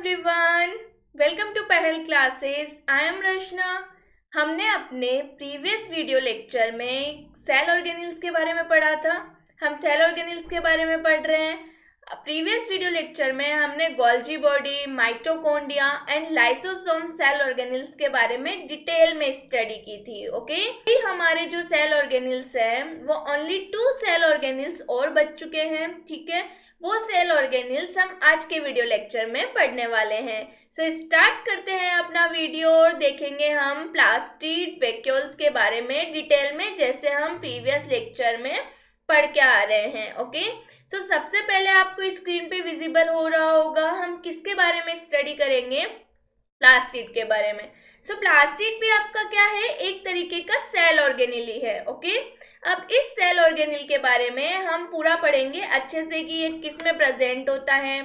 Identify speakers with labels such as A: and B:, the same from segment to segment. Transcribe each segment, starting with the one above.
A: Everyone, welcome to पहल classes. I am रचना। हमने अपने प्रीवियस वीडियो लेक्चर में सेल ऑर्गेनेल्स के बारे में पढ़ा था। हम सेल ऑर्गेनेल्स के बारे में पढ़ रहे हैं। प्रीवियस वीडियो लेक्चर में हमने Golgi body, mitochondria and lysosome cell organelles के बारे में डिटेल में स्टडी की थी। ओके, हमारे जो सेल ऑर्गेनेल्स हैं वो ओनली 2 सेल ऑर्गेनेल्स और बच चुके हैं। ठीक है, वो सेल ऑर्गेनेल्स हम आज के वीडियो लेक्चर में पढ़ने वाले हैं। सो स्टार्ट करते हैं अपना वीडियो और देखेंगे हम प्लास्टिड वैक्यूल्स के बारे में डिटेल में, जैसे हम प्रीवियस लेक्चर में पढ़ के आ रहे हैं। ओके, सो सबसे पहले आपको स्क्रीन पे विजिबल हो रहा होगा हम किसके बारे में स्टडी करेंगे, प्लास्टिड के बारे में। सो प्लास्टिड भी आपका क्या है, एक तरीके का सेल ऑर्गेनेल ही है। ओके, अब इस सेल ऑर्गेनेल के बारे में हम पूरा पढ़ेंगे अच्छे से कि ये किस में प्रेजेंट होता है,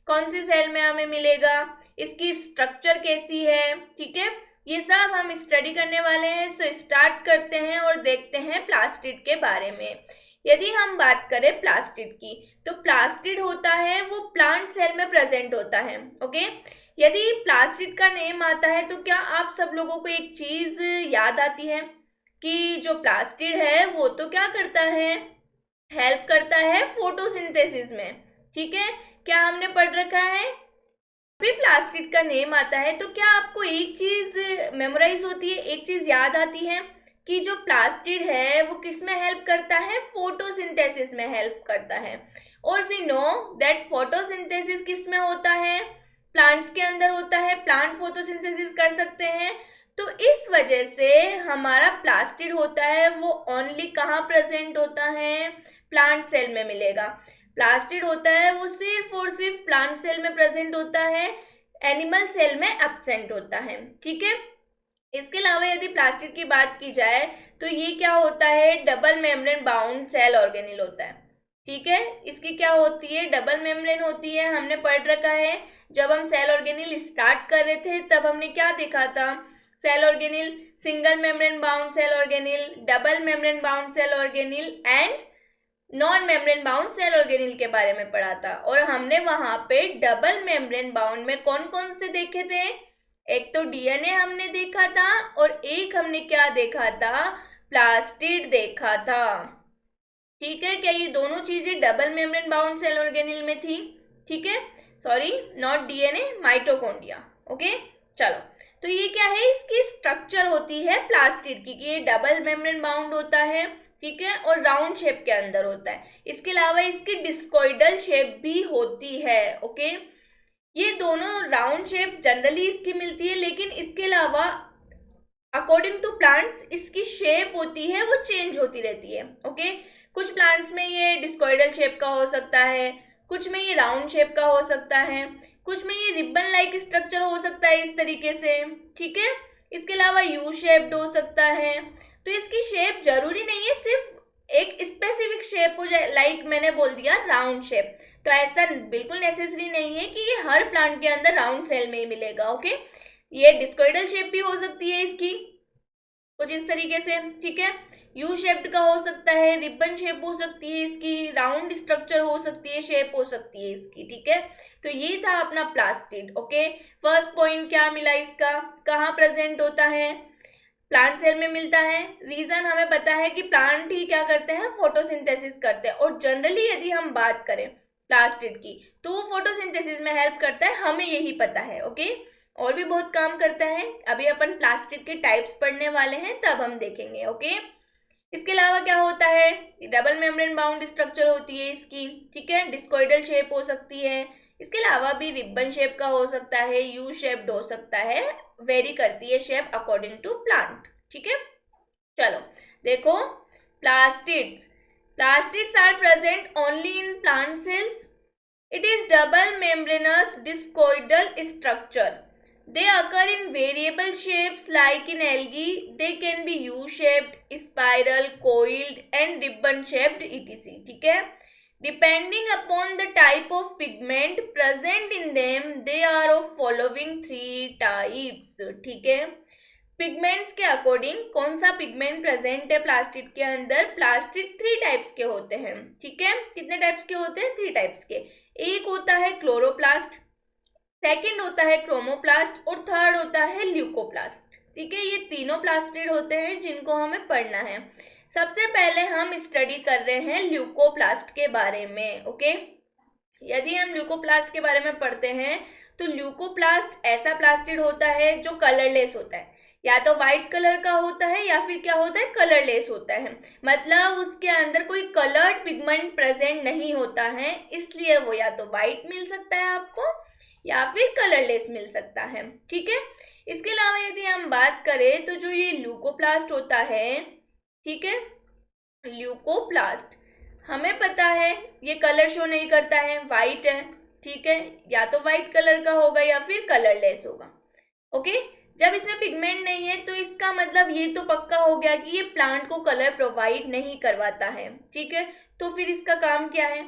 A: कौन सी सेल में हमें मिलेगा, इसकी स्ट्रक्चर कैसी है। ठीक है, ये सब हम स्टडी करने वाले हैं। सो स्टार्ट करते हैं और देखते हैं प्लास्टिड के बारे में। यदि हम बात करें प्लास्टिड की, तो प्लास्टिड होता है वो प्लांट सेल में प्रेजेंट होता है। ओके, यदि प्लास्टिड का नेम आता है तो क्या आप सब लोगों को एक चीज याद आती है कि जो प्लास्टिड है वो तो क्या करता है, हेल्प करता है फोटोसिंथेसिस में। ठीक है, क्या हमने पढ़ रखा है। भी प्लास्टिड का नेम आता है तो क्या आपको एक चीज मेमोराइज होती है, एक चीज याद आती है कि जो प्लास्टिड है वो किस में हेल्प करता है, फोटोसिंथेसिस में हेल्प करता है। और वी नो दैट फोटोसिंथेसिस किस में होता है, प्लांट्स के अंदर होता है। प्लांट फोटोसिंथेसिस कर सकते हैं, तो इस वजह से हमारा प्लास्टिड होता है वो ओनली कहाँ प्रेजेंट होता है, प्लांट सेल में मिलेगा। प्लास्टिड होता है वो सिर्फ और सिर्फ प्लांट सेल में प्रेजेंट होता है, एनिमल सेल में एब्सेंट होता है। ठीक है, इसके अलावा यदि प्लास्टिड की बात की जाए तो ये क्या होता है, double membrane bound cell organelle होता है। ठीक है, इसकी क्या होती है, डबल मेम्ब्रेन होती है। हमने पढ़ रखा है जब हम सेल ऑर्गेनेल स्टार्ट कर रहे थे तब हमने क्या देखा था, cell organelle, single membrane bound cell organelle, double membrane bound cell organelle and non membrane bound cell organelle के बारे में पढ़ा था। और हमने वहां पे डबल मेम्ब्रेन बाउंड में कौन कौन से देखे थे, एक तो डीएनए हमने देखा था और एक हमने क्या देखा था, प्लास्टिड देखा था। ठीक है, क्या ये दोनों चीजें double membrane bound cell organelle में थी। ठीक है, sorry not DNA, mitochondria. Okay, चलो, तो ये क्या है, इसकी स्ट्रक्चर होती है प्लास्टिड की कि ये डबल मेम्ब्रेन बाउंड होता है। ठीक है, और राउंड शेप के अंदर होता है। इसके अलावा इसकी डिस्कोइडल शेप भी होती है। ओके, ये दोनों राउंड शेप जनरली इसकी मिलती है, लेकिन इसके अलावा अकॉर्डिंग टू प्लांट्स इसकी शेप होती है वो चेंज होती रहती है। ओके, कुछ प्लांट्स में ये डिस्कोइडल शेप का हो सकता है, कुछ में ये राउंड शेप का हो सकता है, कुछ में ये रिबन लाइक स्ट्रक्चर हो सकता है इस तरीके से। ठीक है, इसके अलावा यू शेप्ड हो सकता है। तो इसकी शेप जरूरी नहीं है सिर्फ एक स्पेसिफिक शेप हो जाए, लाइक मैंने बोल दिया राउंड शेप, तो ऐसा बिल्कुल नेसेसरी नहीं है कि ये हर प्लांट के अंदर राउंड सेल में ही मिलेगा। ओके, ये डिस्कोइडल शेप भी हो सकती है इसकी कुछ इस तरीके से। ठीक है, यू शेप्ड का हो सकता है, रिबन शेप हो सकती है इसकी, राउंड स्ट्रक्चर हो सकती है, शेप हो सकती है इसकी। ठीक है, तो ये था अपना प्लास्टिड। ओके, फर्स्ट पॉइंट क्या मिला इसका, कहाँ प्रेजेंट होता है, प्लांट सेल में मिलता है। रीजन हमें पता है कि प्लांट ही क्या करते हैं, फोटोसिंथेसिस करते हैं। और जनरली यदि हम बात करें प्लास्टिड की तो वो फोटोसिंथेसिस में हेल्प करता है, हमें यही पता है। ओके, और भी बहुत काम करता है, अभी अपन प्लास्टिड के टाइप्स पढ़ने वाले हैं तब हम देखेंगे। ओके, इसके अलावा क्या होता है, डबल मेम्ब्रेन बाउंड स्ट्रक्चर होती है इसकी। ठीक है, डिस्कोइडल शेप हो सकती है, इसके अलावा भी रिबन शेप का हो सकता है, यू शेप्ड हो सकता है, वेरी करती है शेप अकॉर्डिंग टू प्लांट। ठीक है, चलो देखो, plastids plastids are present only in plant cells. It is double membranous discoidal structure. They occur in variable shapes like in algae. They can be U-shaped, spiral, coiled and ribbon-shaped etc. ठीक है, depending upon the type of pigment present in them, they are of following 3 types. ठीक है, pigments के according कौन सा pigment present है plastid के अंदर, प्लास्टिड 3 टाइप्स के होते हैं। ठीक है, कितने टाइप्स के होते हैं, 3 टाइप्स के। एक होता है क्लोरोप्लास्ट, सेकंड होता है क्रोमोप्लास्ट और थर्ड होता है ल्यूकोप्लास्ट। ठीक है, ये तीनों प्लास्टिड होते हैं जिनको हमें पढ़ना है। सबसे पहले हम स्टडी कर रहे हैं ल्यूकोप्लास्ट के बारे में। ओके, यदि हम ल्यूकोप्लास्ट के बारे में पढ़ते हैं तो ल्यूकोप्लास्ट ऐसा प्लास्टिड होता है जो कलरलेस होता है, या तो व्हाइट कलर का होता है या फिर क्या होता है, कलरलेस होता है। मतलब उसके अंदर कोई कलर्ड पिगमेंट प्रेजेंट नहीं होता है, इसलिए वो या तो व्हाइट मिल सकता है आपको या फिर कलरलेस मिल सकता है। ठीक है, इसके अलावा यदि हम बात करें तो जो ये ल्यूकोप्लास्ट होता है, ठीक है, ल्यूकोप्लास्ट हमें पता है ये कलर शो नहीं करता है, वाइट है। ठीक है, या तो वाइट कलर का होगा या फिर कलरलेस होगा। ओके, जब इसमें पिगमेंट नहीं है तो इसका मतलब ये तो पक्का हो गया कि ये प्लांट को कलर प्रोवाइड नहीं करवाता है। ठीक है, तो फिर इसका काम क्या है?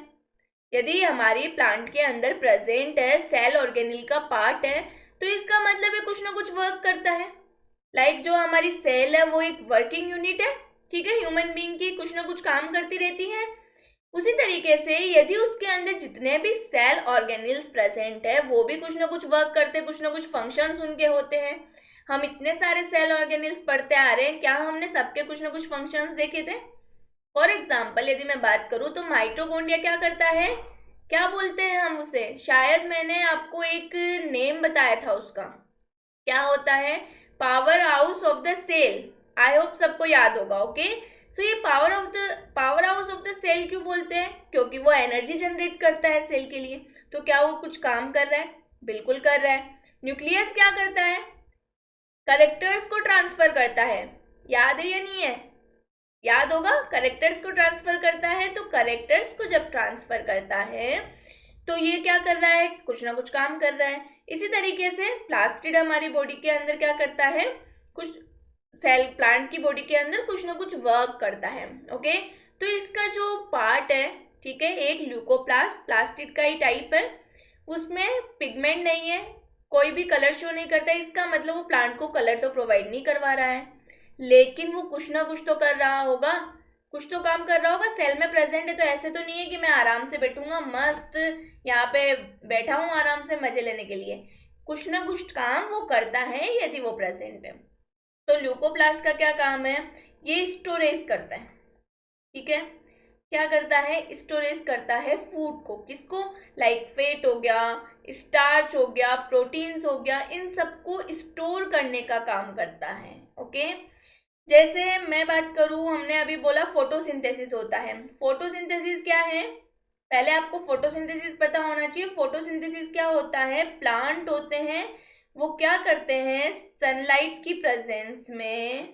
A: यदि हमारी प्लांट के अंदर प्रेजेंट है, सेल ऑर्गेनिल का पार्ट है, तो इसका मतलब ये कुछ ना कुछ वर्क करता है। लाइक जो हमारी सेल है वो एक वर्किंग यूनिट है। ठीक है, ह्यूमन बीइंग की कुछ ना कुछ काम करती रहती है। उसी तरीके से यदि उसके अंदर जितने भी सेल ऑर्गेनिल्स प्रेजेंट है वो भी कुछ ना कुछ वर्क करते हैं, कुछ ना कुछ फंक्शंस उनके होते हैं। हम इतने सारे सेल ऑर्गेनिल्स पढ़ते आ रहे हैं, क्या हमने सबके कुछ ना कुछ फंक्शंस देखे थे? फॉर एग्जाम्पल यदि मैं बात करूं तो माइटोकॉन्ड्रिया क्या करता है, क्या बोलते हैं हम उसे, शायद मैंने आपको एक नेम बताया था उसका, क्या होता है, power house of the cell. I hope सबको याद होगा। ओके, सो ये power house of the cell क्यों बोलते हैं? क्योंकि वो एनर्जी जनरेट करता है सेल के लिए। तो क्या वो कुछ काम कर रहा है? बिल्कुल कर रहा है। न्यूक्लियस क्या करता है? करेक्टर्स को ट्रांसफर करता है। याद है या नहीं है? याद होगा, करेक्टर्स को ट्रांसफर करता है। तो करेक्टर्स को जब ट्रांसफर करता है तो ये क्या कर रहा है, कुछ ना कुछ काम कर रहा है। इसी तरीके से प्लास्टिड हमारी बॉडी के अंदर क्या करता है, कुछ सेल प्लांट की बॉडी के अंदर कुछ ना कुछ वर्क करता है। ओके, तो इसका जो पार्ट है, ठीक है, एक ल्यूकोप्लास्ट प्लास्टिड का ही टाइप है, उसमें पिगमेंट नहीं है, कोई भी कलर शो नहीं करता है। इसका मतलब वो प्लांट को कलर तो प्रोवाइड नहीं करवा रहा है, लेकिन वो कुछ ना कुछ तो कर रहा होगा, कुछ तो काम कर रहा होगा। सेल में प्रेजेंट है तो ऐसे तो नहीं है कि मैं आराम से बैठूंगा, मस्त यहाँ पे बैठा हूँ आराम से मजे लेने के लिए। कुछ ना कुछ काम वो करता है यदि वो प्रेजेंट है। तो ल्यूकोप्लास्ट का क्या काम है, ये स्टोरेज करता है। ठीक है, क्या करता है, स्टोरेज करता है फूड को। किसको? लाइक फैट हो गया, स्टार्च हो गया, प्रोटीन्स हो गया, इन सबको स्टोर करने का काम करता है। ओके, जैसे मैं बात करूं, हमने अभी बोला फोटोसिंथेसिस होता है। फोटोसिंथेसिस क्या है? पहले आपको फोटोसिंथेसिस पता होना चाहिए। फोटोसिंथेसिस क्या होता है, प्लांट होते हैं वो क्या करते हैं, सनलाइट की प्रेजेंस में,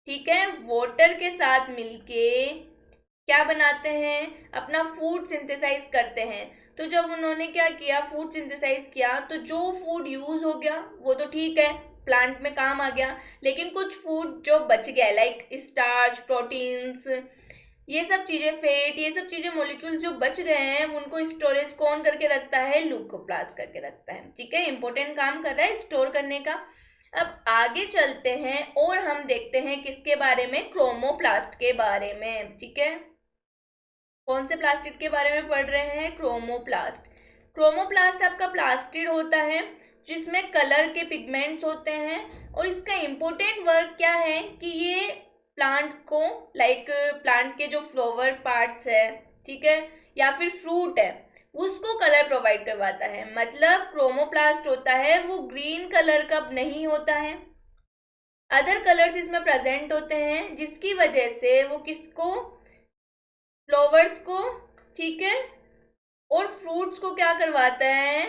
A: ठीक है, वाटर के साथ मिलके क्या बनाते हैं, अपना फूड सिंथेसाइज करते हैं। तो जब उन्होंने क्या किया, फूड सिंथेसाइज किया, तो जो फूड यूज हो गया वो तो ठीक है, प्लांट में काम आ गया, लेकिन कुछ फूड जो बच गया, लाइक स्टार्च, प्रोटीन्स, ये सब चीजें, फैट, ये सब चीजें, मॉलिक्यूल्स जो बच गए हैं उनको स्टोरेज कौन करके रखता है, ल्यूकोप्लास्ट करके रखता है। ठीक है, इंपॉर्टेंट काम कर रहा है स्टोर करने का। अब आगे चलते हैं और हम देखते हैं किसके बारे में, क्रोमोप्लास्ट के बारे में। ठीक है, कौन से प्लास्टिड के बारे में पढ़ रहे हैं, क्रोमोप्लास्ट। क्रोमोप्लास्ट आपका प्लास्टिड होता है जिसमें कलर के पिगमेंट्स होते हैं, और इसका इम्पोर्टेंट वर्क क्या है कि ये प्लांट को, लाइक प्लांट के जो फ्लावर पार्ट्स है, ठीक है, या फिर फ्रूट है, उसको कलर प्रोवाइड करवाता है। मतलब क्रोमोप्लास्ट होता है वो ग्रीन कलर का नहीं होता है, अदर कलर्स इसमें प्रेजेंट होते हैं, जिसकी वजह से वो किसको, फ्लावर्स को, ठीक है, और फ्रूट्स को क्या करवाता है,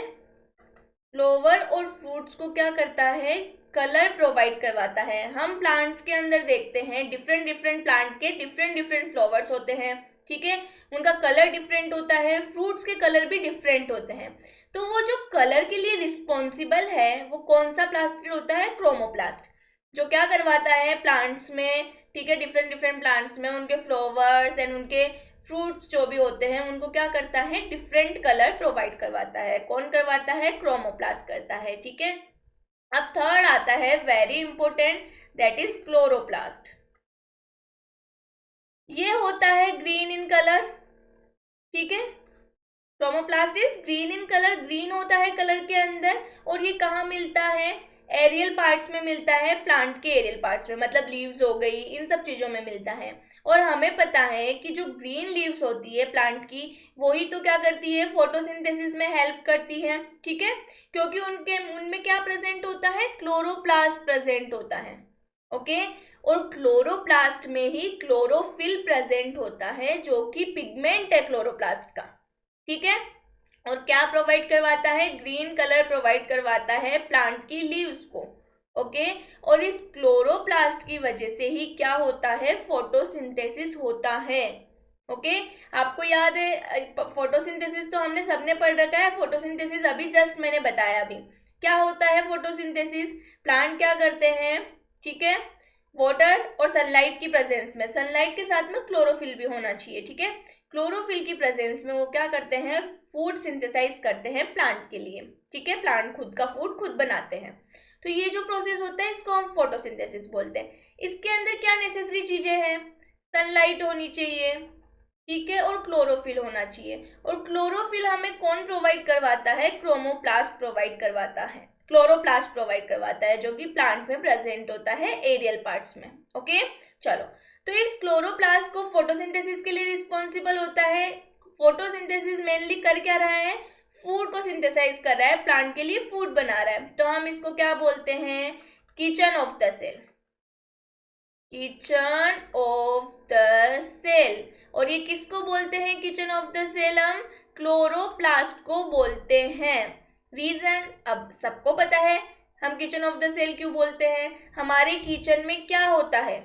A: फ्लावर और फ्रूट्स को क्या करता है, कलर प्रोवाइड करवाता है। हम प्लांट्स के अंदर देखते हैं डिफरेंट डिफरेंट प्लांट के डिफरेंट डिफरेंट फ्लावर्स होते हैं, ठीक है, उनका कलर डिफरेंट होता है, फ्रूट्स के कलर भी डिफरेंट होते हैं। तो वो जो कलर के लिए रिस्पॉन्सिबल है वो कौन सा प्लास्टिड होता है, क्रोमोप्लास्ट, जो क्या करवाता है प्लांट्स में, ठीक है, डिफरेंट डिफरेंट प्लांट्स में उनके फ्लावर्स एंड उनके फ्रूट्स जो भी होते हैं उनको क्या करता है, डिफरेंट कलर प्रोवाइड करवाता है। कौन करवाता है, क्रोमोप्लास्ट करता है। ठीक है, अब थर्ड आता है very important, that is chloroplast. ये होता है ग्रीन इन कलर, ठीक है, chromoplast is green in colour, green होता है कलर के अंदर, और ये कहाँ मिलता है? एरियल पार्ट्स में मिलता है, प्लांट के एरियल पार्ट्स में, मतलब लीव्स हो गई, इन सब चीजों में मिलता है। और हमें पता है कि जो ग्रीन लीव्स होती है प्लांट की, वही तो क्या करती है? फोटोसिंथेसिस में हेल्प करती है, ठीक है, क्योंकि उनमें क्या प्रेजेंट होता है? क्लोरोप्लास्ट प्रेजेंट होता है, ओके। और क्लोरोप्लास्ट में ही क्लोरोफिल प्रेजेंट होता है, जो कि पिगमेंट है क्लोरोप्लास्ट का, ठीक है। और क्या प्रोवाइड करवाता है? ग्रीन कलर प्रोवाइड करवाता है प्लांट की लीव्स को, ओके। और इस क्लोरोप्लास्ट की वजह से ही क्या होता है? फोटोसिंथेसिस होता है, ओके। आपको याद है फोटोसिंथेसिस तो हमने सबने पढ़ रखा है, फोटोसिंथेसिस अभी जस्ट मैंने बताया अभी क्या होता है। फोटोसिंथेसिस, प्लांट क्या करते हैं, ठीक है, वाटर और सनलाइट की प्रेजेंस में, सनलाइट के साथ में क्लोरोफिल भी होना चाहिए, ठीक है, क्लोरोफिल की प्रेजेंस में वो क्या करते हैं? फूड सिंथेसाइज करते हैं प्लांट के लिए, ठीक है, प्लांट खुद का फूड खुद बनाते हैं। तो ये जो प्रोसेस होता है इसको हम फोटोसिंथेसिस बोलते हैं। इसके अंदर क्या नेसेसरी चीजें हैं? सनलाइट होनी चाहिए, ठीक है, और क्लोरोफिल होना चाहिए। और क्लोरोफिल हमें कौन प्रोवाइड करवाता है? क्रोमोप्लास्ट प्रोवाइड करवाता है, क्लोरोप्लास्ट प्रोवाइड करवाता है, जो कि प्लांट में प्रेजेंट होता है एरियल पार्ट्स में, ओके। चलो, तो इस क्लोरोप्लास्ट को फोटोसिंथेसिस के लिए रिस्पॉन्सिबल होता है। फोटोसिंथेसिस मेनली कर क्या रहा है? फूड को सिंथेसाइज कर रहा है, प्लांट के लिए फूड बना रहा है, तो हम इसको क्या बोलते हैं? Kitchen of the cell, kitchen of the cell. और ये किसको बोलते हैं किचन ऑफ द सेल? हम क्लोरोप्लास्ट को बोलते हैं। रीजन अब सबको पता है, हम किचन ऑफ द सेल क्यों बोलते हैं। हमारे किचन में क्या होता है?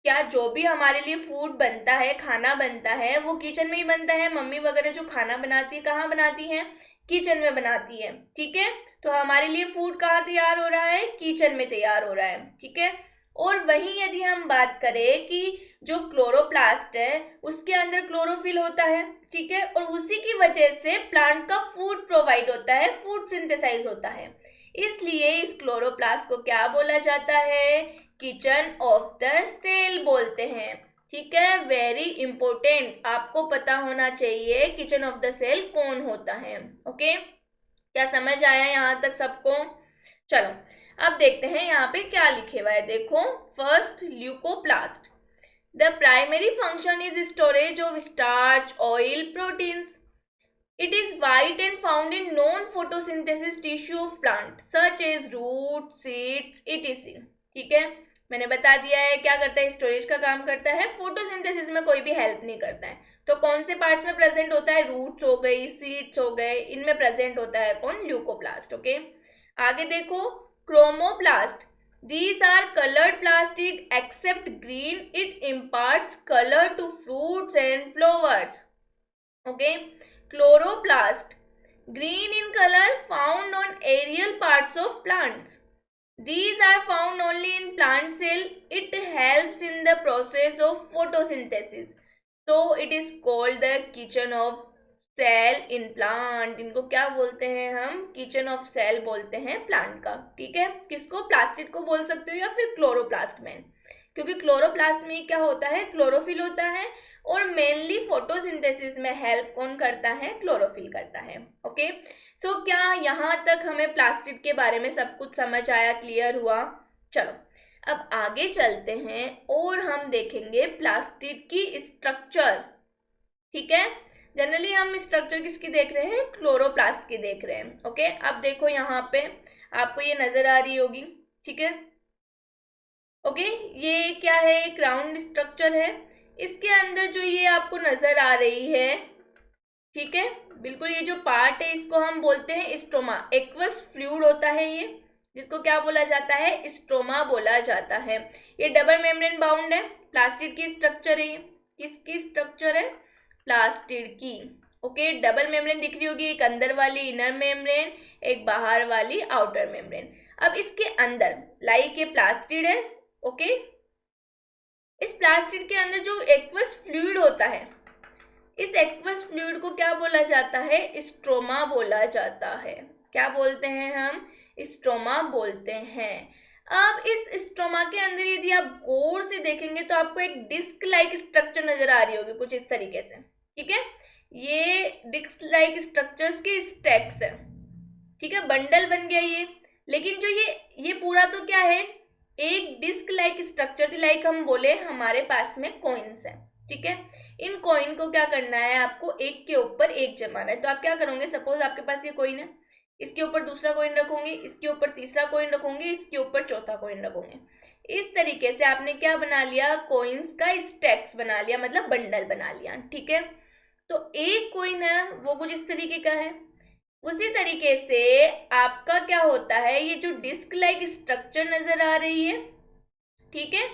A: क्या जो भी हमारे लिए फूड बनता है, खाना बनता है, वो किचन में ही बनता है। मम्मी वगैरह जो खाना बनाती है कहाँ बनाती है? किचन में बनाती है, ठीक है। तो हमारे लिए फूड कहाँ तैयार हो रहा है? किचन में तैयार हो रहा है, ठीक है। और वहीं यदि हम बात करें कि जो क्लोरोप्लास्ट है उसके अंदर क्लोरोफिल होता है, ठीक है, और उसी की वजह से प्लांट का फूड प्रोवाइड होता है, फूड सिंथेसाइज होता है। इसलिए इस क्लोरोप्लास्ट को क्या बोला जाता है? किचन ऑफ द सेल बोलते हैं, ठीक है। वेरी इंपॉर्टेंट, आपको पता होना चाहिए किचन ऑफ द सेल कौन होता है, ओके। क्या समझ आया यहाँ तक सबको? चलो, अब देखते हैं यहाँ पे क्या लिखे हुआ है। देखो, first leucoplast, the primary function is storage of starch, oil, proteins. It is white and found in non-photosynthesis tissue of plant such as root, seeds, etc. ठीक है, मैंने बता दिया है क्या करता है, स्टोरेज का काम करता है, फोटोसिंथेसिस में कोई भी हेल्प नहीं करता है। तो कौन से पार्ट्स में प्रेजेंट होता है? रूट्स हो गई, सीड्स हो गए, इनमें प्रेजेंट होता है कौन? Leucoplast, okay. आगे देखो, chromoplast, these are colored plastic except green, it imparts color to fruits and flowers, okay. Chloroplast, green in color, found on aerial parts of plants. These are found only in plant cell. It helps in the process of photosynthesis. So it is called the kitchen of cell in plant. इनको क्या बोलते हैं हम? Kitchen of cell बोलते हैं plant का, ठीक है। किसको? प्लास्टिड को बोल सकते हो या फिर क्लोरोप्लास्ट में, क्योंकि क्लोरोप्लास्ट में क्या होता है? क्लोरोफिल होता है, और मेनली फोटोसिंथेसिस में हेल्प कौन करता है? क्लोरोफिल करता है, ओके। सो क्या यहाँ तक हमें प्लास्टिड के बारे में सब कुछ समझ आया, क्लियर हुआ? चलो, अब आगे चलते हैं और हम देखेंगे प्लास्टिड की स्ट्रक्चर, ठीक है। जनरली हम स्ट्रक्चर किसकी देख रहे हैं? क्लोरोप्लास्ट की देख रहे हैं, ओके। अब देखो यहाँ पे आपको ये नजर आ रही होगी, ठीक है, ओके। ये क्या है? एक राउंड स्ट्रक्चर है, इसके अंदर जो ये आपको नजर आ रही है, ठीक है, बिल्कुल ये जो पार्ट है इसको हम बोलते हैं स्ट्रोमा। एक्वस फ्लूइड होता है ये, जिसको क्या बोला जाता है? स्ट्रोमा बोला जाता है। ये डबल मेम्ब्रेन बाउंड है, प्लास्टिड की स्ट्रक्चर है। ये किसकी स्ट्रक्चर है? प्लास्टिड की, ओके। डबल मेम्ब्रेन दिख रही होगी, एक अंदर वाली इनर मेम्ब्रेन, एक बाहर वाली आउटर मेम्ब्रेन। अब इसके अंदर लाइक ये प्लास्टिड है, ओके। इस प्लास्टिड के अंदर जो एक्वस फ्लूइड होता है, इस एक्वस फ्लूइड को क्या बोला जाता है? स्ट्रोमा बोला जाता है। क्या बोलते हैं हम? स्ट्रोमा बोलते हैं। अब इस स्ट्रोमा के अंदर यदि आप गौर से देखेंगे तो आपको एक डिस्क लाइक स्ट्रक्चर नजर आ रही होगी, कुछ इस तरीके से, ठीक है। ये डिस्क लाइक स्ट्रक्चर्स के स्टैक्स है, ठीक है, बंडल बन गया ये। लेकिन जो ये पूरा तो क्या है, एक डिस्क लाइक स्ट्रक्चर थी, लाइक हम बोले हमारे पास में कॉइन्स है, ठीक है। इन कॉइन को क्या करना है, आपको एक के ऊपर एक जमाना है। तो आप क्या करोगे, सपोज आपके पास ये कॉइन है, इसके ऊपर दूसरा कॉइन रखोगे, इसके ऊपर तीसरा कॉइन रखोगे, इसके ऊपर चौथा कॉइन रखोगे। इस तरीके से आपने क्या बना लिया, कॉइन्स का स्टैक्स बना लिया, मतलब बंडल बना लिया, ठीक है। तो एक कॉइन है वो कुछ इस तरीके का है। उसी तरीके से आपका क्या होता है, ये जो डिस्क लाइक स्ट्रक्चर नजर आ रही है, ठीक है,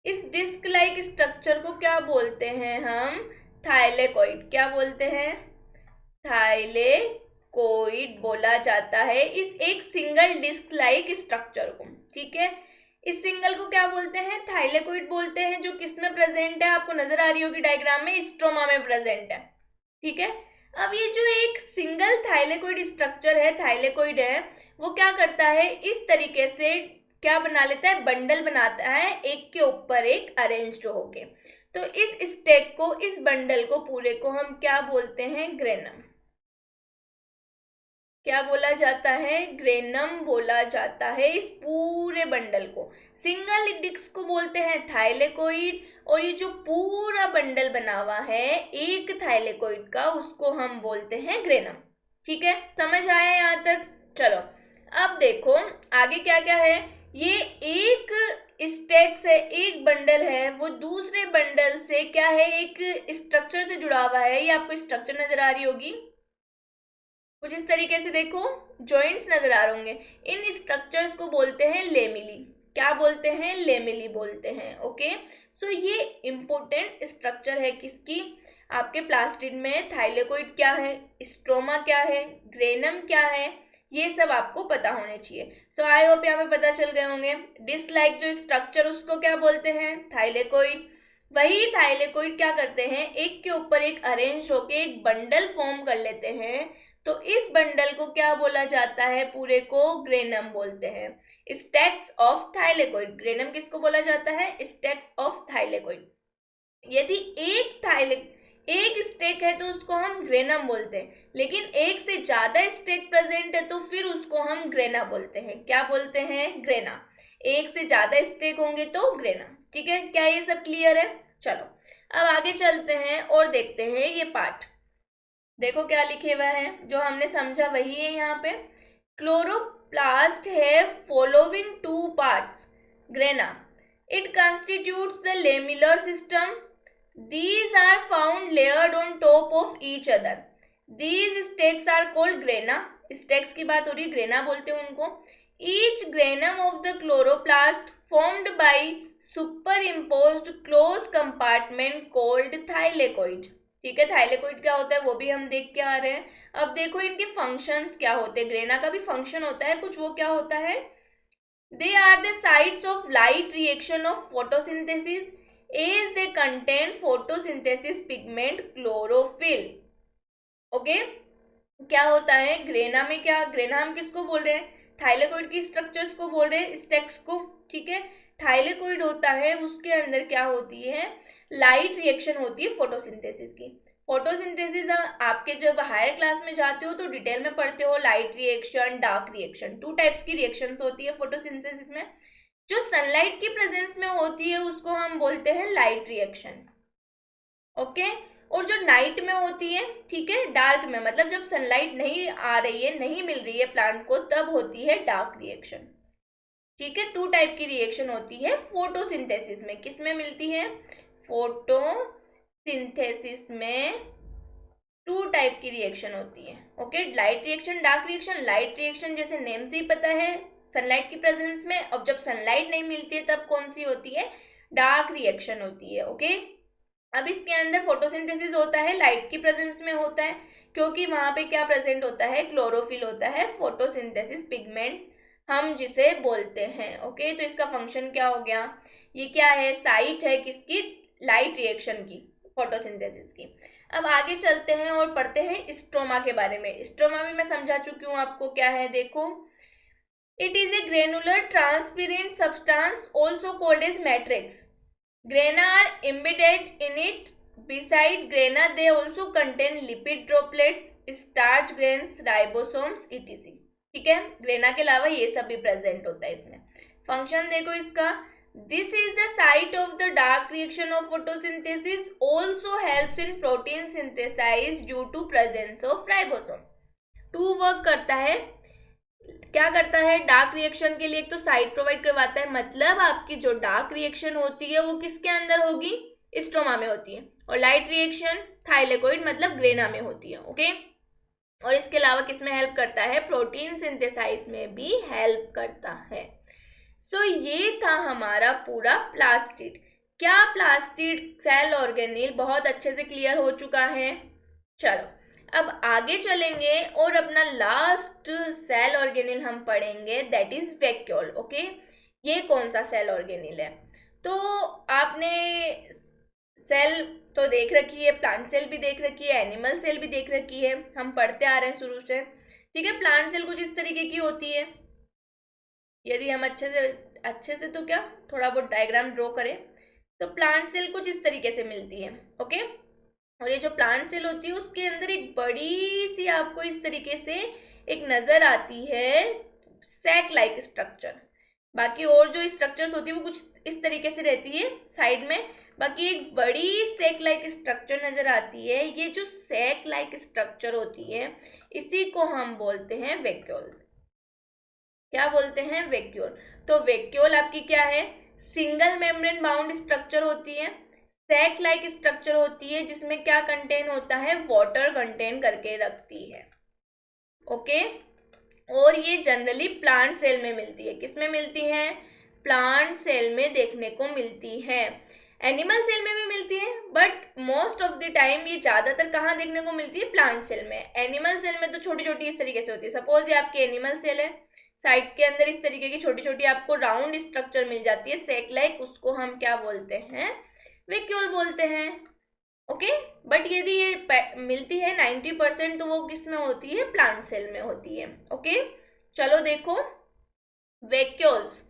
A: इस डिस्क लाइक स्ट्रक्चर को क्या बोलते हैं हम, थाइलेकोइड। क्या बोलते हैं, थाइलेकोइड बोला जाता है इस एक सिंगल डिस्क लाइक स्ट्रक्चर को, ठीक है। इस सिंगल को क्या बोलते हैं, थाइलेकोइड बोलते हैं, जो किस में प्रेजेंट है, आपको नजर आ रही होगी डायग्राम में, स्ट्रोमा में प्रेजेंट है, ठीक है। अब ये जो एक सिंगल थाइलेकोइड स्ट्रक्चर है, थाइलेकोइड है, वो क्या करता है, इस तरीके से क्या बना लेता है, बंडल बनाता है, एक के ऊपर एक अरेंज्ड होके। तो इस स्टैक को, इस बंडल को पूरे को हम क्या बोलते हैं, ग्रेनम। क्या बोला जाता है, ग्रेनम बोला जाता है इस पूरे बंडल को। सिंगल डिस्क को बोलते हैं थाइलेकोइड, और ये जो पूरा बंडल बना हुआ है एक थाइलेकोइड का, उसको हम बोलते हैं ग्रेनम, ठीक है। समझ आया यहाँ तक, चलो अब देखो आगे क्या क्या है। ये एक स्टैक्स है, एक बंडल है, वो दूसरे बंडल से क्या है, एक स्ट्रक्चर से जुड़ा हुआ है। ये आपको स्ट्रक्चर नजर आ रही होगी कुछ इस तरीके से, देखो जॉइंट्स नजर आ रहे होंगे। इन स्ट्रक्चर्स को बोलते हैं लेमिली। क्या बोलते हैं, लेमिली बोलते हैं, ओके। सो ये इंपॉर्टेंट स्ट्रक्चर है किसकी, आपके प्लास्टिड में। थाइलेकोइड क्या है, स्ट्रोमा क्या है, ग्रेनम क्या है, ये सब आपको पता होने चाहिए। सो आई होप यहाँ पे पता चल गए होंगे। डिस्क लाइक जो स्ट्रक्चर उसको क्या बोलते हैं, थाइलेकोइड। वही थाइलेकोइड क्या करते हैं, एक के ऊपर एक अरेंज होके एक बंडल फॉर्म कर लेते हैं। तो इस बंडल को क्या बोला जाता है, पूरे को ग्रेनम बोलते हैं, स्टैक्स ऑफ थाइलेकोइड। ग्रेनम किसको बोला जाता है, स्टैक्स ऑफ थाइलेकोइड। यदि एक स्टेक है तो उसको हम ग्रेनम बोलते हैं, लेकिन एक से ज्यादा स्टेक प्रेजेंट है तो फिर उसको हम ग्रेना बोलते हैं। क्या बोलते हैं, ग्रेना। एक से ज्यादा स्टेक होंगे तो ग्रेना, ठीक है। क्या ये सब क्लियर है, चलो अब आगे चलते हैं और देखते हैं ये पार्ट। देखो क्या लिखे हुआ है, जो हमने समझा वही है यहाँ पे। क्लोरोप्लास्ट है following two parts, grana. It constitutes the lamellar system. These are found layered on top of each other. These stacks are called grana. Stacks की बात हो रही है, ग्रेना बोलते हैं उनको। Each granum of the chloroplast formed by superimposed closed compartment called thylakoid. ठीक है, थाइलेकोइड क्या होता है वो भी हम देख के आ रहे हैं। अब देखो इनके फंक्शंस क्या होते हैं, ग्रेना का भी फंक्शन होता है कुछ, वो क्या होता है, they are the sites of light reaction of photosynthesis as they contain photosynthesis pigment chlorophyll, okay. क्या होता है ग्रेना में, क्या ग्रेना हम किसको बोल रहे हैं, थाइलेकोइड की स्ट्रक्चर्स को बोल रहे हैं, स्टेक्स को, ठीक है। थाइलेकोइड होता है, उसके अंदर क्या होती है, लाइट रिएक्शन होती है फोटोसिंथेसिस की। फोटोसिंथेसिस आपके जब हायर क्लास में जाते हो तो डिटेल में पढ़ते हो, light reaction, dark reaction, two types की रिएक्शंस होती है फोटोसिंथेसिस में। जो सनलाइट की प्रेजेंस में होती है उसको हम बोलते हैं लाइट रिएक्शन, ओके। और जो नाइट में होती है, ठीक है, डार्क में, मतलब जब सनलाइट नहीं आ रही है, नहीं मिल रही है प्लांट को, तब होती है डार्क रिएक्शन, ठीक है। टू टाइप की रिएक्शन होती है फोटोसिंथेसिस में। किस में मिलती है, फोटोसिंथेसिस में टू टाइप की रिएक्शन होती है, okay. Light reaction, dark reaction. Light reaction जैसे नेम से ही पता है, सनलाइट की प्रेजेंस में। अब जब सनलाइट नहीं मिलती है तब कौन सी होती है, डार्क रिएक्शन होती है, ओके। अब इसके अंदर फोटोसिंथेसिस होता है, लाइट की प्रेजेंस में होता है, क्योंकि वहां पे क्या प्रेजेंट होता है, क्लोरोफिल होता है, फोटोसिंथेसिस पिगमेंट हम जिसे बोलते हैं, ओके। तो इसका फंक्शन क्या हो गया, ये क्या है, साइट है किसकी, लाइट रिएक्शन की, फोटोसिंथेसिस की। अब आगे चलते हैं और पढ़ते हैं स्ट्रोमा के बारे में। स्ट्रोमा भी मैं समझा चुकी हूँ आपको क्या है, देखो। It is a granular transparent substance also called as matrix. Grana are embedded in it beside grana they also contain lipid droplets, starch grains, ribosomes etc. ठीक है, ग्रेना के अलावा ये सब भी प्रेजेंट होता है इसमें। फंक्शन देखो इसका, this is the site of the dark reaction of photosynthesis, also helps in protein synthesize due to presence of ribosome. To work करता है, क्या करता है, डार्क रिएक्शन के लिए एक तो साइट प्रोवाइड करवाता है, मतलब आपकी जो डार्क रिएक्शन होती है वो किसके अंदर होगी, स्ट्रोमा में होती है, और लाइट रिएक्शन थाइलेकोइड मतलब ग्रेना में होती है। ओके, और इसके अलावा किस में हेल्प करता है, प्रोटीन सिंथेसाइज में भी हेल्प करता है। सो ये था हमारा पूरा प्लास्टिड। क्या प्लास्टिड सेल ऑर्गेनिल बहुत अच्छे से क्लियर हो चुका है? चलो अब आगे चलेंगे और अपना लास्ट सेल ऑर्गेनिल हम पढ़ेंगे, दैट इज वैक्यूल। ओके, ये कौन सा सेल ऑर्गेनिल है? तो आपने सेल तो देख रखी है, प्लांट सेल भी देख रखी है, एनिमल सेल भी देख रखी है, हम पढ़ते आ रहे हैं शुरू से। ठीक है, प्लांट सेल कुछ इस तरीके की होती है, यदि हम अच्छे से तो क्या थोड़ा बहुत डायग्राम ड्रॉ करें तो प्लांट सेल कुछ इस तरीके से मिलती है। ओके, और ये जो प्लांट सेल होती है उसके अंदर एक बड़ी सी आपको इस तरीके से एक नजर आती है सैक लाइक स्ट्रक्चर। बाकी और जो स्ट्रक्चर्स होती है वो कुछ इस तरीके से रहती है साइड में, बाकी एक बड़ी सैक लाइक स्ट्रक्चर नजर आती है। ये जो सैक लाइक स्ट्रक्चर होती है इसी को हम बोलते हैं वैक्यूल। क्या बोलते हैं? वैक्यूल। तो वैक्यूल आपकी क्या है, सिंगल मेम्ब्रेन बाउंड स्ट्रक्चर होती है, सैक लाइक स्ट्रक्चर होती है, जिसमें क्या कंटेन होता है, वाटर कंटेन करके रखती है। ओके, और ये जनरली प्लांट सेल में मिलती है। किस में मिलती है? प्लांट सेल में देखने को मिलती है। एनिमल सेल में भी मिलती है, but most of the time ये ज्यादातर कहाँ देखने को मिलती है? प्लांट सेल में। एनिमल सेल में तो छोटी छोटी इस तरीके से होती है। सपोज ये आपकी एनिमल सेल है, साइड के अंदर इस तरीके की छोटी छोटी आपको राउंड स्ट्रक्चर मिल जाती है सैक लाइक, उसको हम क्या बोलते हैं? वैक्यूल बोलते हैं। ओके, बट यदि ये मिलती है 90% तो वो किस में होती है? प्लांट सेल में होती है। ओके, चलो देखो vacuoles,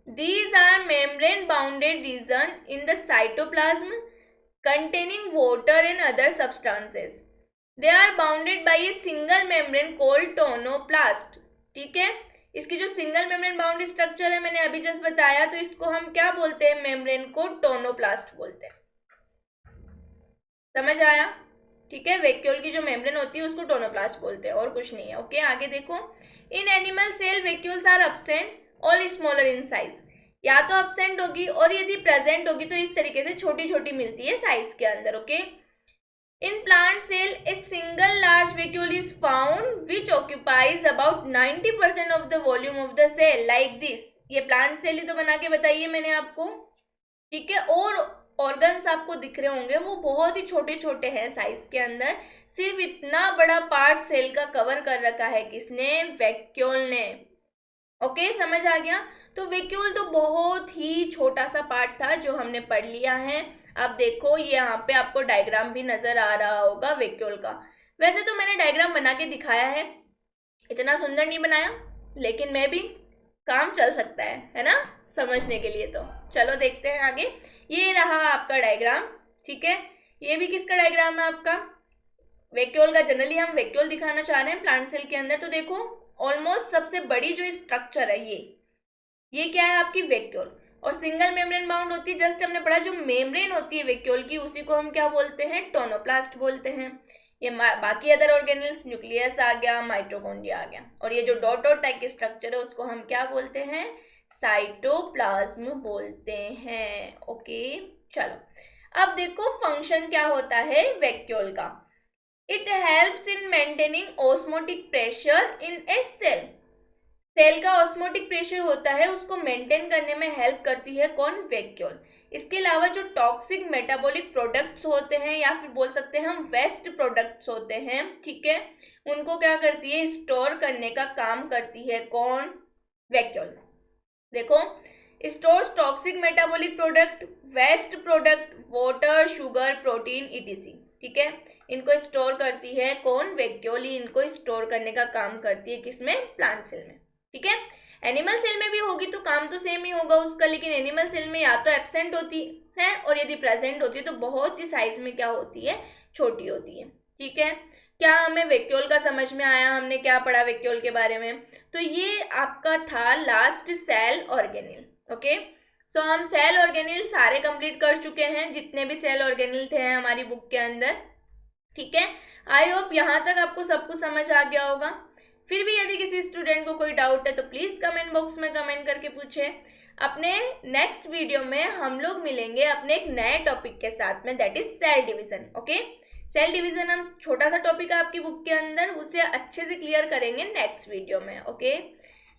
A: these are membrane bounded region in the cytoplasm containing water and other substances. They are bounded by a single membrane called tonoplast. ठीक है, इसकी जो सिंगल मेम्ब्रेन बाउंड स्ट्रक्चर है मैंने अभी जस्ट बताया, तो इसको हम क्या बोलते हैं? मेम्ब्रेन को टोनोप्लास्ट बोलते हैं। समझ आया? ठीक है, वैक्यूल की जो मेम्ब्रेन होती है उसको टोनोप्लास्ट बोलते हैं और कुछ नहीं है। ओके, आगे देखो, in animal cell vacuoles are absent और स्मॉलर इन साइज। या तो एब्सेंट होगी और यदि प्रेजेंट होगी तो इस तरीके से छोटी छोटी मिलती है साइज के अंदर। Okay, in plant cell a single large vacuole is found which occupies about 90% of the volume of the cell like this. ये प्लांट सेल ही तो बना के बताइए मैंने आपको। ठीक है, और ऑर्गन्स आपको दिख रहे होंगे वो बहुत ही छोटे छोटे हैं साइज के अंदर, सिर्फ इतना बड़ा पार्ट सेल का कवर कर रखा है किसने? वैक्यूल ने। ओके, समझ आ गया? तो वैक्यूल तो बहुत ही छोटा सा पार्ट था जो हमने पढ़ लिया है। अब देखो ये यहाँ पे आपको डायग्राम भी नजर आ रहा होगा वैक्यूल का। वैसे तो मैंने डायग्राम बना के दिखाया है, इतना सुंदर नहीं बनाया, लेकिन मैं भी काम चल सकता है ना, समझने के लिए। तो चलो देखते हैं आगे। ये रहा आपका डायग्राम। ठीक है, ये भी किसका डायग्राम है? आपका वैक्यूल का। जनरली हम वैक्यूल दिखाना चाह रहे हैं प्लांट सेल के अंदर। तो देखो ऑलमोस्ट सबसे बड़ी जो स्ट्रक्चर है ये क्या है? आपकी वैक्यूल। और सिंगल मेम्ब्रेन बाउंड होती है, जस्ट हमने पढ़ा, जो मेम्ब्रेन होती है वैक्यूल की उसी को हम क्या बोलते हैं? टोनोप्लास्ट बोलते हैं। ये बाकी अदर ऑर्गेनल्स, न्यूक्लियस आ गया, माइटोकॉन्ड्रिया आ गया, और ये जो डॉट डॉट टाइप की स्ट्रक्चर है उसको हम क्या बोलते हैं? साइटोप्लाज्म बोलते हैं। ओके, चलो अब देखो फंक्शन क्या होता है वैक्यूल का। It helps in maintaining osmotic pressure in a cell. Cell का ऑस्मोटिक प्रेशर होता है उसको मेंटेन करने में हेल्प करती है कौन? वैक्यूल। इसके अलावा जो टॉक्सिक मेटाबॉलिक प्रोडक्ट्स होते हैं या फिर बोल सकते हैं हम वेस्ट प्रोडक्ट्स होते हैं, ठीक है, उनको क्या करती है? स्टोर करने का काम करती है कौन? वैक्यूल। देखो, stores toxic metabolic product, waste product, water, sugar, protein etc। ठीक है, इनको स्टोर करती है कौन? वैक्यूल ही इनको स्टोर करने का काम करती है। किसमें? प्लांट सेल में। ठीक है, एनिमल सेल में भी होगी तो काम तो सेम ही होगा उसका, लेकिन एनिमल सेल में या तो एब्सेंट होती है और यदि प्रेजेंट होती है तो बहुत ही साइज में क्या होती है, छोटी होती है। ठीक है, क्या हमें वैक्यूल का समझ में आया, हमने क्या पढ़ा वैक्यूल के बारे में? तो ये आपका था लास्ट सेल ऑर्गेनिल। ओके, सो हम सेल ऑर्गेनिल सारे कंप्लीट कर चुके हैं, जितने भी सेल ऑर्गेनिल थे हमारी बुक के अंदर। ठीक है, आई होप यहाँ तक आपको सब कुछ समझ आ गया होगा। फिर भी यदि किसी स्टूडेंट को कोई डाउट है तो प्लीज़ कमेंट बॉक्स में कमेंट करके पूछें। अपने नेक्स्ट वीडियो में हम लोग मिलेंगे अपने एक नए टॉपिक के साथ में, that is cell division. Okay, cell division हम छोटा सा टॉपिक है आपकी बुक के अंदर, उसे अच्छे से क्लियर करेंगे नेक्स्ट वीडियो में। ओके,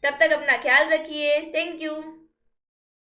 A: तब तक अपना ख्याल रखिए। Thank you.